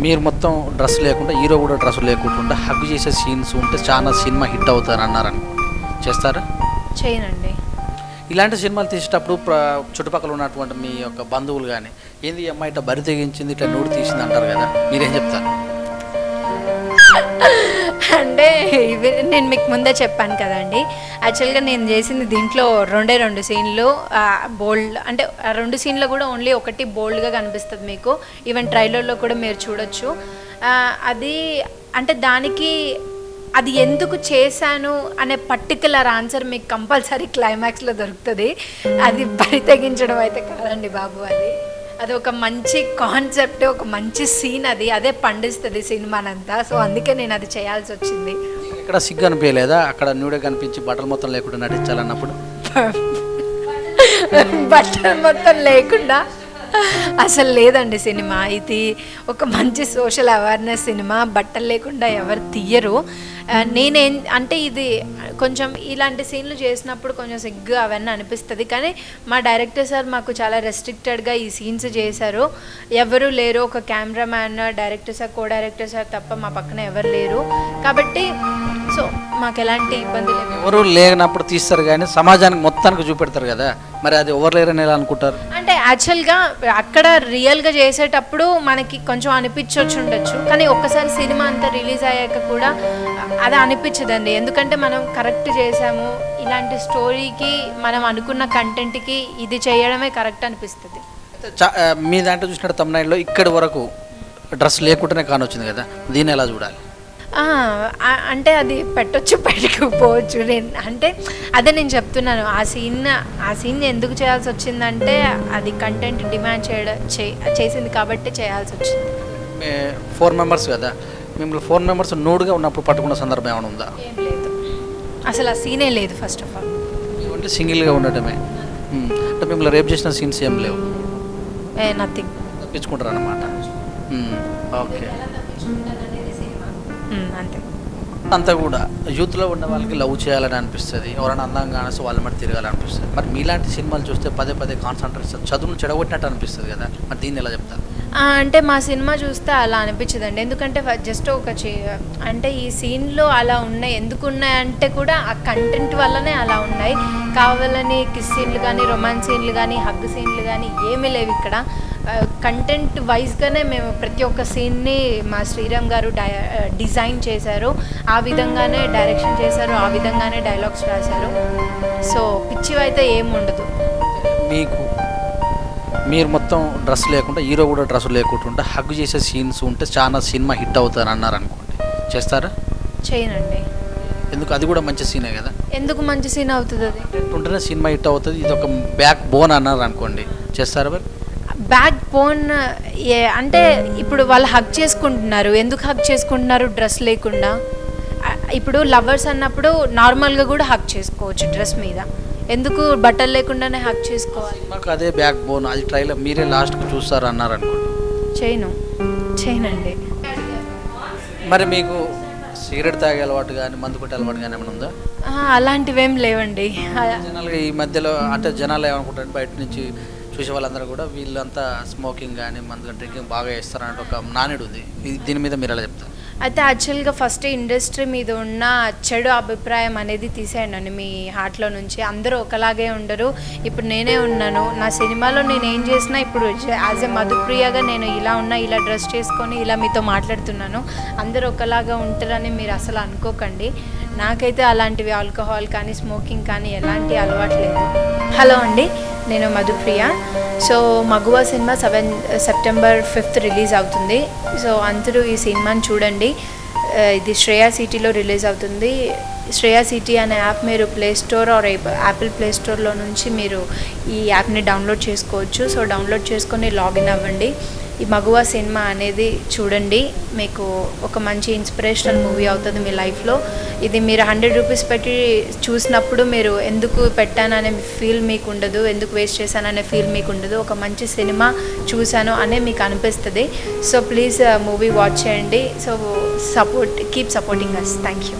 మీరు మొత్తం డ్రెస్ లేకుండా హీరో కూడా డ్రెస్ లేకుండా హగ్ చేసే సీన్స్ ఉంటే చాలా సినిమా హిట్ అవుతారు అన్నారు అనుకోండి, చేస్తారా? చేయనండి. ఇలాంటి సినిమాలు తీసేటప్పుడు చుట్టుపక్కల ఉన్నటువంటి మీ యొక్క బంధువులు కానీ ఏంది ఈ అమ్మాయి ఇట్లా బరి తెగించింది ఇట్లా నోటి తీసింది అంటారు కదా, మీరేం చెప్తారు? అంటే ఇవి నేను మీకు ముందే చెప్పాను కదండి, యాక్చువల్గా నేను చేసింది దీంట్లో రెండు సీన్లు బోల్డ్, అంటే ఆ 2 సీన్లో కూడా ఓన్లీ ఒకటి బోల్డ్గా కనిపిస్తుంది మీకు. ఈవెన్ ట్రైలర్లో కూడా మీరు చూడొచ్చు. అది అంటే దానికి అది ఎందుకు చేశాను అనే పర్టికులర్ ఆన్సర్ మీకు కంపల్సరీ క్లైమాక్స్లో దొరుకుతుంది. అది బరి తెగించడం అయితే కాదండి బాబు, అది ఒక మంచి కాన్సెప్ట్, ఒక మంచి సీన్, అదే పండిస్తుంది సినిమానంతా. సో అందుకే నేను అది చేయాల్సి వచ్చింది. ఇక్కడ సిగ్గు అనిపించలేదా అక్కడ న్యూడే కనిపించి బట్టలు మొత్తం లేకుండా నటించాలన్నప్పుడు? బట్టలు మొత్తం లేకుండా అసలు లేదండి సినిమా. ఇది ఒక మంచి సోషల్ అవేర్నెస్ సినిమా. బట్టలు లేకుండా ఎవరు తీయరు. నేనేం అంటే ఇది కొంచెం ఇలాంటి సీన్లు చేసినప్పుడు కొంచెం సిగ్గు అవన్నీ అనిపిస్తుంది. కానీ మా డైరెక్టర్ సార్ మాకు చాలా రెస్ట్రిక్టెడ్గా ఈ సీన్స్ చేశారు. ఎవరు లేరు, ఒక cameraman, director sir, co director sir తప్ప మా పక్కన ఎవరు లేరు. కాబట్టి సో మాకు ఎలాంటి ఇబ్బంది లేదు. ఎవరు లేనప్పుడు తీస్తారు కానీ సమాజానికి మొత్తానికి చూపెడతారు కదా, మరి అది ఎవరు లేరని ఎలా అనుకుంటారు? అంటే యాక్చువల్గా అక్కడ రియల్గా చేసేటప్పుడు మనకి కొంచెం అనిపించవచ్చు ఉండొచ్చు, కానీ ఒక్కసారి సినిమా అంతా రిలీజ్ అయ్యాక కూడా అది అనిపించదండి. ఎందుకంటే మనం కరెక్ట్ చేసాము, ఇలాంటి స్టోరీకి మనం అనుకున్న కంటెంట్కి ఇది చేయడమే కరెక్ట్ అనిపిస్తుంది. మీ దాంట్లో చూసినట్టు తమిళనాడులో ఇక్కడి వరకు డ్రెస్ లేకుండానే కానొచ్చింది కదా, దీన్ని ఎలా చూడాలి? అంటే అది పెట్టొచ్చు, పెట్టకపోవచ్చు. అంటే అదే నేను చెప్తున్నాను, ఆ సీన్ ఎందుకు చేయాల్సి వచ్చిందంటే అది కంటెంట్ డిమాండ్ చేసింది కాబట్టి చేయాల్సి వచ్చింది. 4 మెంబర్స్ కదా, మిమ్మల్ని 4 మెంబర్స్ నోడుగా ఉన్నప్పుడు పట్టుకున్న సందర్భం ఏమైనా ఉందా? ఏం లేదు, అసలు ఆ సీనే లేదు. ఫస్ట్ ఆఫ్ ఆల్ అంటే సింగిల్గా ఉండటమే. అంటే మిమ్మల్ని రేప్ చేసిన సీన్స్ ఏం లేవు? నథింగ్. తప్పించుకుంటారు అన్నమాట. ఓకే, అంతే. అంతా కూడా యూత్లో ఉన్న వాళ్ళకి లవ్ చేయాలని అనిపిస్తుంది, ఎవరైనా అందంగా అనేసి వాళ్ళ మరి తిరగాలనిపిస్తుంది. మరి మీలాంటి సినిమాలు చూస్తే పదే కాన్సన్ట్రేషన్ చదువును చెడగొట్టినట్టు అనిపిస్తుంది కదా, మరి దీన్ని ఎలా చెప్తారు? అంటే మా సినిమా చూస్తే అలా అనిపించదండి. ఎందుకంటే జస్ట్ అంటే ఈ సీన్లో అలా ఉన్నాయి, ఎందుకు ఉన్నాయంటే కూడా ఆ కంటెంట్ వల్లనే అలా ఉన్నాయి. కావాలని కిస్ సీన్లు కానీ, రొమాన్స్ సీన్లు కానీ, హగ్ సీన్లు కానీ ఏమీ లేవు ఇక్కడ. కంటెంట్ వైజ్గానే మేము ప్రతి ఒక్క సీన్ని మా శ్రీరామ్ గారు డిజైన్ చేశారు, ఆ విధంగానే డైరెక్షన్ చేశారు, ఆ విధంగానే డైలాగ్స్ రాశారు. సో పిచ్చివైతే ఏం ఉండదు. మీరు మొత్తం డ్రెస్ లేకుండా హీరో కూడా డ్రెస్ లేకుండా హగ్ చేసే సీన్స్ ఉంటే చాలా సినిమా హిట్ అవుతారు అన్నారు అనుకోండి, చేస్తారా? చేయనండి. ఎందుకు? అది కూడా మంచి సీనే కదా. ఎందుకు మంచి సీన్ అవుతుంది? అది ఉంటేనే సినిమా హిట్ అవుతుంది. ఇది ఒక బ్యాక్ బోన్ అన్నారు అనుకోండి, చేస్తారా? మరి బ్యాక్ బోన్ అంటే ఇప్పుడు వాళ్ళు హగ్ చేసుకుంటున్నారు, ఎందుకు హగ్ చేసుకుంటున్నారు డ్రెస్ లేకుండా? ఇప్పుడు లవర్స్ అన్నప్పుడు నార్మల్గా కూడా హగ్ చేసుకోవచ్చు డ్రెస్ మీద, ఎందుకు బట్టలు లేకుండానే హగ్ చేసుకోవాలి? మాకు అదే బ్యాక్ బోన్. అది ట్రైలర్ మీరే లాస్ట్కి చూస్తారు అన్నారు అనుకోండి. చేయనండి. మరి మీకు సిగరెట్ తాగే అలవాటు కానీ, మందు కొట్టే అలవాటు కానీ ఏమైనా ఉందా? అలాంటివేం లేవండి. జనాలుగా ఈ మధ్యలో అంటే జనాలు ఏమనుకుంటారు, బయట నుంచి చూసే వాళ్ళందరూ కూడా వీళ్ళంతా స్మోకింగ్ కానీ మందు డ్రింకింగ్ బాగా చేస్తారన్నట్టు ఒక నానుడు ఉంది. దీని మీద మీరు ఎలా చెప్తారు? అయితే యాక్చువల్గా ఫస్ట్ ఇండస్ట్రీ మీద ఉన్న చెడు అభిప్రాయం అనేది తీసేయండి మీ హార్ట్లో నుంచి. అందరూ ఒకలాగే ఉండరు. ఇప్పుడు నేనే ఉన్నాను, నా సినిమాలో నేను ఏం చేసినా ఇప్పుడు యాజ్ ఎ మధుప్రియగా నేను ఇలా ఉన్నా, ఇలా డ్రెస్ చేసుకొని ఇలా మీతో మాట్లాడుతున్నాను. అందరూ ఒకలాగా ఉంటారని మీరు అసలు అనుకోకండి. నాకైతే అలాంటివి ఆల్కహాల్ కానీ, స్మోకింగ్ కానీ ఎలాంటి అలవాటు లేదు. హలో అండి, నేను Madhupriya. So Maguva cinema September 5th release అవుతుంది. సో అందరూ ఈ సినిమాని చూడండి. ఇది శ్రేయా సిటీలో రిలీజ్ అవుతుంది. శ్రేయా సిటీ అనే యాప్ మీరు play store or Apple play స్టోర్లో నుంచి మీరు ఈ యాప్ని డౌన్లోడ్ చేసుకోవచ్చు. సో డౌన్లోడ్ చేసుకొని లాగిన్ అవ్వండి. ఈ మగువ సినిమా అనేది చూడండి, మీకు ఒక మంచి ఇన్స్పిరేషనల్ మూవీ అవుతుంది మీ లైఫ్లో. ఇది మీరు 100 రూపీస్ పెట్టి చూసినప్పుడు మీరు ఎందుకు పెట్టాననే ఫీల్ మీకు ఉండదు, ఎందుకు వేస్ట్ చేశాననే ఫీల్ మీకు ఉండదు. ఒక మంచి సినిమా చూశాను అనే మీకు అనిపిస్తుంది. సో ప్లీజ్ మూవీ వాచ్ చేయండి. So keep supporting us. Thank you.